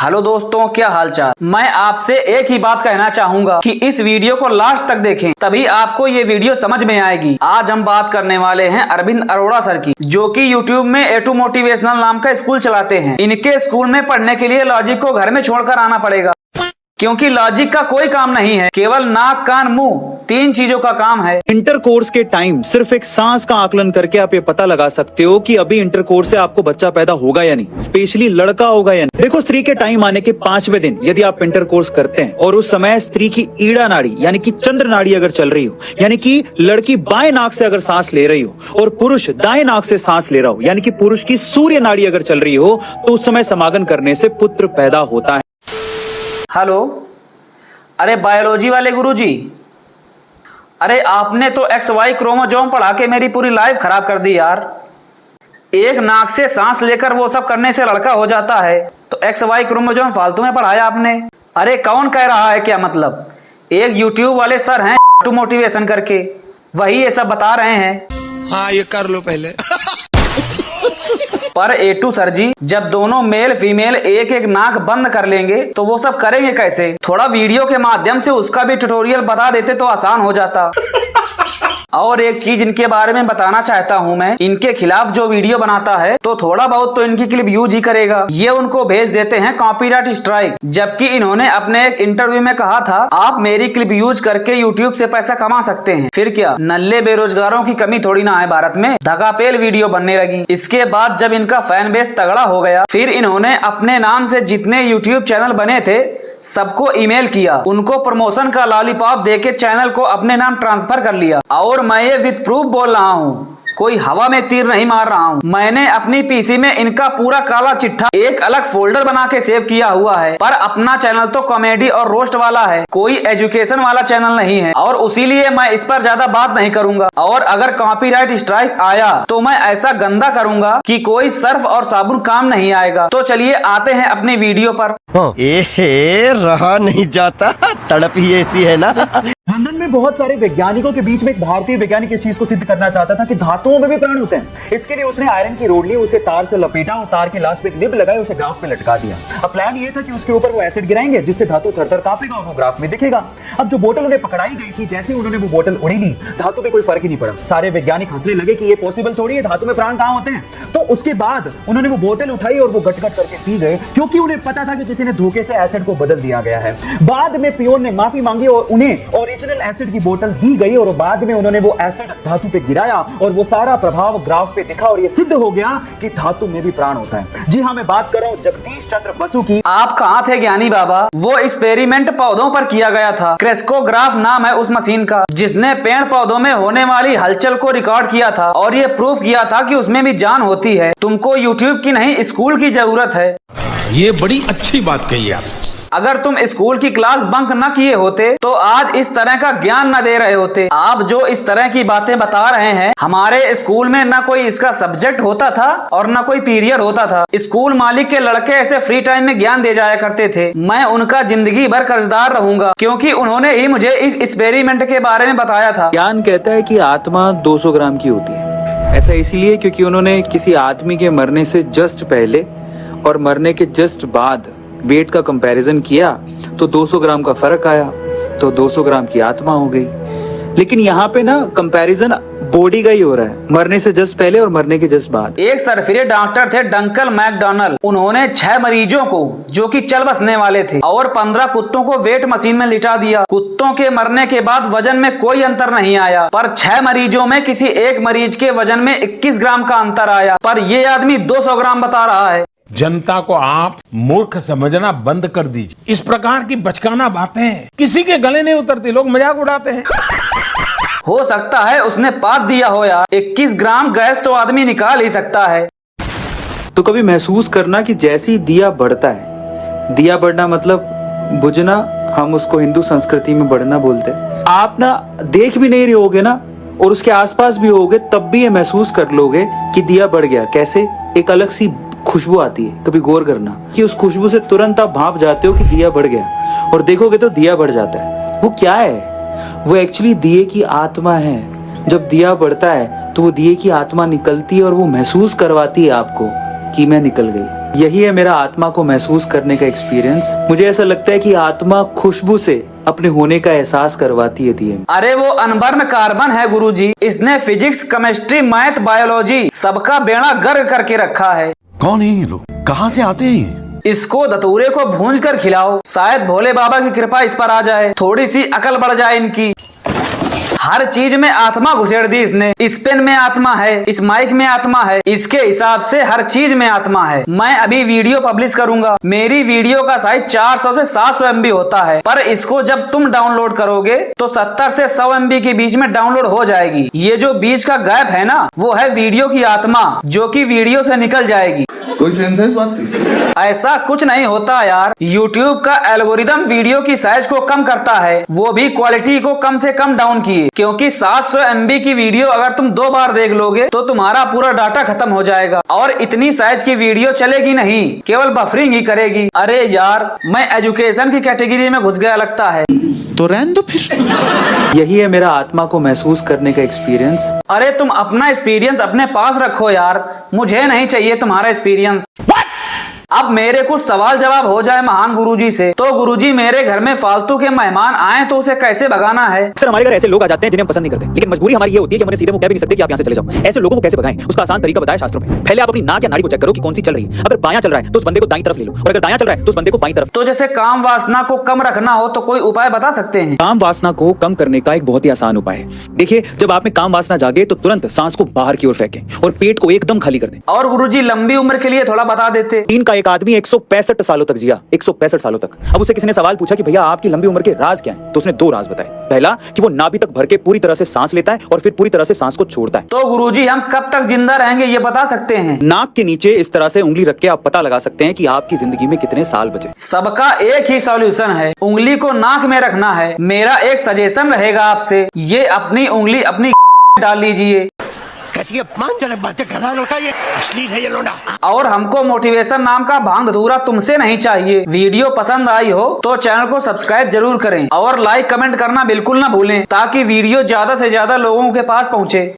Hello दोस्तों, क्या हालचाल। मैं आपसे एक ही बात कहना चाहूंगा कि इस वीडियो को लास्ट तक देखें, तभी आपको ये वीडियो समझ में आएगी। आज हम बात करने वाले हैं अरविंद अरोड़ा सर की, जो कि यूट्यूब में A2 मोटिवेशनल नाम का स्कूल चलाते हैं। इनके स्कूल में पढ़ने के लिए लॉजिक को घर में छोड़कर आना पड़ेगा, क्योंकि लॉजिक का कोई काम नहीं है, केवल नाक कान मुंह तीन चीजों का काम है। इंटरकोर्स के टाइम सिर्फ एक सांस का आकलन करके आप ये पता लगा सकते हो कि अभी इंटरकोर्स से आपको बच्चा पैदा होगा या नहीं, स्पेशली लड़का होगा या नहीं। देखो, स्त्री के टाइम आने के 5वें दिन यदि आप इंटरकोर्स करते हैं और उस समय स्त्री की ईड़ा नाड़ी यानी कि चंद्र नाड़ी अगर चल रही हो, यानी कि लड़की बाएं नाक से अगर सांस ले रही हो और पुरुष दाएं नाक से सांस ले रहा हो, यानी कि पुरुष की सूर्य नाड़ी अगर चल रही हो, तो उस समय समागम करने से पुत्र पैदा होता है। हेलो, अरे बायोलॉजी वाले गुरुजी, अरे आपने तो XY क्रोमोसोम पढ़ा के मेरी पूरी लाइफ खराब कर दी यार। एक नाक से सांस लेकर वो सब करने से लड़का हो जाता है, तो XY क्रोमोसोम फालतू में पढ़ाया आपने। अरे कौन कह रहा है, क्या मतलब? एक यूट्यूब वाले सर हैं A2 मोटिवेशन करके, वही ये सब बता रहे हैं। हाँ, ये कर लो पहले। पर A2 सर जी, जब दोनों मेल फीमेल एक एक नाक बंद कर लेंगे तो वो सब करेंगे कैसे? थोड़ा वीडियो के माध्यम से उसका भी ट्यूटोरियल बता देते तो आसान हो जाता। और एक चीज इनके बारे में बताना चाहता हूं मैं, इनके खिलाफ जो वीडियो बनाता है तो थोड़ा बहुत तो इनकी क्लिप यूज ही करेगा। ये उनको भेज देते हैं कॉपीराइट स्ट्राइक, जबकि इन्होंने अपने एक इंटरव्यू में कहा था आप मेरी क्लिप यूज करके यूट्यूब से पैसा कमा सकते हैं। फिर क्या, नल्ले बेरोजगारों की कमी थोड़ी ना है भारत में। धगापेल वीडियो बनने लगी। इसके बाद जब इनका फैन बेस तगड़ा हो गया, फिर इन्होंने अपने नाम से जितने यूट्यूब चैनल बने थे सबको ईमेल किया, उनको प्रमोशन का लॉलीपॉप देके चैनल को अपने नाम ट्रांसफर कर लिया। और मैं ये विद प्रूफ बोल रहा हूँ, कोई हवा में तीर नहीं मार रहा हूँ। मैंने अपनी पीसी में इनका पूरा काला चिट्ठा एक अलग फोल्डर बना के सेव किया हुआ है। पर अपना चैनल तो कॉमेडी और रोस्ट वाला है, कोई एजुकेशन वाला चैनल नहीं है, और उसीलिए मैं इस पर ज्यादा बात नहीं करूंगा। और अगर कॉपीराइट स्ट्राइक आया तो मैं ऐसा गंदा करूंगा कि कोई सर्फ और साबुन काम नहीं आएगा। तो चलिए आते हैं अपनी वीडियो पर। रहा नहीं जाता, तड़प ही ऐसी है ना। लंदन में बहुत सारे वैज्ञानिकों के बीच में एक भारतीय वैज्ञानिक इस चीज को सिद्ध करना चाहता था कि धातुओं में भी प्राण होते हैं। इसके लिए उसने आयरन की रोड ली, उसे तार से लपेटा और तार के लास्ट में एक निब लगाई, उसे ग्राफ पे लटका दिया। अब प्लान ये था कि उसके ऊपर वो एसिड गिराएंगे जिससे धातु थरथर कांपेगा और वो ग्राफ में दिखेगा। अब जो बोतल उन्हें पकड़ाई गई थी, जैसे उन्होंने वो बोतल उड़ी ली, धातु पे कोई फर्क ही नहीं पड़ा। सारे वैज्ञानिक हंसने लगे कि ये पॉसिबल थोड़ी है, धातु में प्राण कहां होते हैं। तो उसके बाद उन्होंने वो बोतल उठाई और वो गट-गट करके पी गए, क्योंकि उन्हें पता था कि किसी ने धोखे से एसिड को बदल दिया गया है। बाद में पियोन ने माफी मांगी और उन्हें ओरिजिनल एसिड की बोतल दी गई, और बाद में उन्होंने वो एसिड धातु पे गिराया और वो सारा प्रभाव ग्राफ पे दिखा और ये सिद्ध हो गया कि धातु में भी प्राण होता है। जी हाँ, मैं बात कर रहा हूँ जगदीश चंद्र बसु की। आप कहाँ थे ज्ञानी बाबा? वो एक्सपेरिमेंट पौधों पर किया गया था। क्रेस्कोग्राफ नाम है उस मशीन का, जिसने पेड़ पौधों में होने वाली हलचल को रिकॉर्ड किया था और ये प्रूफ किया था कि उसमें भी जान होती है। तुमको यूट्यूब की नहीं, स्कूल की जरूरत है। ये बड़ी अच्छी बात कही आप। अगर तुम स्कूल की क्लास बंक न किए होते तो आज इस तरह का ज्ञान न दे रहे होते। आप जो इस तरह की बातें बता रहे हैं, हमारे स्कूल में न कोई इसका सब्जेक्ट होता था और न कोई पीरियड होता था। स्कूल मालिक के लड़के ऐसे फ्री टाइम में ज्ञान दे जाया करते थे। मैं उनका जिंदगी भर कर्जदार रहूंगा, क्योंकि उन्होंने ही मुझे इस एक्सपेरिमेंट के बारे में बताया था। ज्ञान कहता है कि आत्मा 200 ग्राम की होती है। ऐसा इसलिए क्योंकि उन्होंने किसी आदमी के मरने से जस्ट पहले और मरने के जस्ट बाद वेट का कंपैरिजन किया तो 200 ग्राम का फर्क आया, तो 200 ग्राम की आत्मा हो गई। लेकिन यहाँ पे ना कंपैरिजन बॉडी का ही हो रहा है, मरने से जस्ट पहले और मरने के जस्ट बाद। एक सरफिरे डॉक्टर थे डंकल मैकडोनल्ड, उन्होंने 6 मरीजों को जो कि चल बसने वाले थे और 15 कुत्तों को वेट मशीन में लिटा दिया। कुत्तों के मरने के बाद वजन में कोई अंतर नहीं आया, पर 6 मरीजों में किसी एक मरीज के वजन में 21 ग्राम का अंतर आया। पर ये आदमी 200 ग्राम बता रहा है। जनता को आप मूर्ख समझना बंद कर दीजिए। इस प्रकार की बचकाना बातें किसी के गले नहीं उतरती, लोग मजाक उड़ाते हैं। हो सकता है उसने पाद दिया हो यार, 21 ग्राम गैस तो आदमी निकाल ही सकता है। तो कभी महसूस करना कि जैसे ही दिया बढ़ता है, दिया बढ़ना मतलब बुझना, हम उसको हिंदू संस्कृति में बढ़ना बोलते हैं। आप ना देख भी नहीं रहे होगे ना और उसके आसपास भी होगे, तब भी ये महसूस कर लोगे कि दिया बढ़ गया। कैसे? एक अलग सी खुशबू आती है, कभी गौर करना कि उस खुशबू से तुरंत आप भाप जाते हो कि दिया बढ़ गया, और देखोगे तो दिया बढ़ जाता है। वो क्या है? वो एक्चुअली दिए की आत्मा है। जब दिया बढ़ता है तो वो दिए की आत्मा निकलती है और वो महसूस करवाती है आपको कि मैं निकल गई। यही है मेरा आत्मा को महसूस करने का एक्सपीरियंस। मुझे ऐसा लगता है कि आत्मा खुशबू से अपने होने का एहसास करवाती है दिए। अरे वो अनबर्न कार्बन है गुरुजी, इसने फिजिक्स, केमिस्ट्री, मैथ, बायोलॉजी सबका बेड़ा गर्क करके रखा है। कौन है ये लोग, कहाँ से आते हैं? इसको धतूरे को भूंज कर खिलाओ, शायद भोले बाबा की कृपा इस पर आ जाए, थोड़ी सी अकल बढ़ जाए इनकी। हर चीज में आत्मा घुसेड़ दी इसने। इस पेन में आत्मा है, इस माइक में आत्मा है, इसके हिसाब से हर चीज में आत्मा है। मैं अभी वीडियो पब्लिश करूंगा, मेरी वीडियो का साइज 400 से 700 MB होता है, पर इसको जब तुम डाउनलोड करोगे तो 70 से 100 MB के बीच में डाउनलोड हो जाएगी। ये जो बीच का गैप है ना, वो है वीडियो की आत्मा, जो कि वीडियो से निकल जाएगी। कोई सेंस है इस बात की? ऐसा कुछ नहीं होता यार। YouTube का एल्गोरिदम वीडियो की साइज को कम करता है, वो भी क्वालिटी को कम से कम डाउन किए, क्योंकि 700 MB की वीडियो अगर तुम 2 बार देख लोगे तो तुम्हारा पूरा डाटा खत्म हो जाएगा और इतनी साइज की वीडियो चलेगी नहीं, केवल बफरिंग ही करेगी। अरे यार, मैं एजुकेशन की कैटेगरी में घुस गया लगता है। तो रहने दो फिर। यही है मेरा आत्मा को महसूस करने का एक्सपीरियंस। अरे तुम अपना एक्सपीरियंस अपने पास रखो यार, मुझे नहीं चाहिए तुम्हारा एक्सपीरियंस। अब मेरे कुछ सवाल जवाब हो जाए महान गुरुजी से। तो गुरुजी, मेरे घर में फालतू के मेहमान आए तो उसे कैसे भगाना है? सर, हमारे घर ऐसे लोग आ जाते हैं जिन्हें हम पसंद नहीं करते, लेकिन मजबूरी हमारी ये होती है कि हम सीधे मुंह कह भी नहीं सकते कि आप यहाँ से चले जाओ। ऐसे लोगों को कैसे भगाएं, उसका आसान तरीका बताया शास्त्रों में। पहले आप अपनी नाक या नाड़ी को चेक करो कि कौन सी चल रही है। अगर बायां चल रहा है तो उस बंदे को दाईं तरफ ले लो, और अगर दायां चल रहा है तो उस बंदे को बाईं तरफ। तो जैसे काम वासना को कम रखना हो तो कोई उपाय बता सकते हैं? काम वासना को कम करने का एक बहुत ही आसान उपाय है। देखिए, जब आप में काम वासना जागे तो तुरंत सांस को बाहर की ओर फेंकें और पेट को एकदम खाली कर दें। और गुरुजी, लंबी उम्र के लिए थोड़ा बता देते। चीन का एक आदमी 165 सालों तक जिया, 165 सालों तक। अब उससे किसी ने सवाल पूछा कि भैया आपकी लंबी उम्र के राज क्या हैं? तो उसने 2 राज बताए। पहला कि वो नाभि तक भर के पूरी तरह से सांस लेता है और फिर पूरी तरह से सांस को छोड़ता है। तो गुरुजी, हम कब तक जिंदा रहेंगे ये बता सकते हैं? नाक के नीचे इस तरह से उंगली रख के आप पता लगा सकते हैं कि आपकी जिंदगी में कितने साल बचे। सबका एक ही सॉल्यूशन है, उंगली को नाक में रखना है। मेरा एक सजेशन रहेगा आपसे, ये अपनी उंगली अपनी डाल लीजिए। कैसी अपमानजनक बातें कर रहा है लड़का, ये अश्लील है ये लोना। और हमको मोटिवेशन नाम का भांग धतूरा तुमसे नहीं चाहिए। वीडियो पसंद आई हो तो चैनल को सब्सक्राइब जरूर करें और लाइक कमेंट करना बिल्कुल ना भूलें, ताकि वीडियो ज्यादा से ज्यादा लोगों के पास पहुंचे।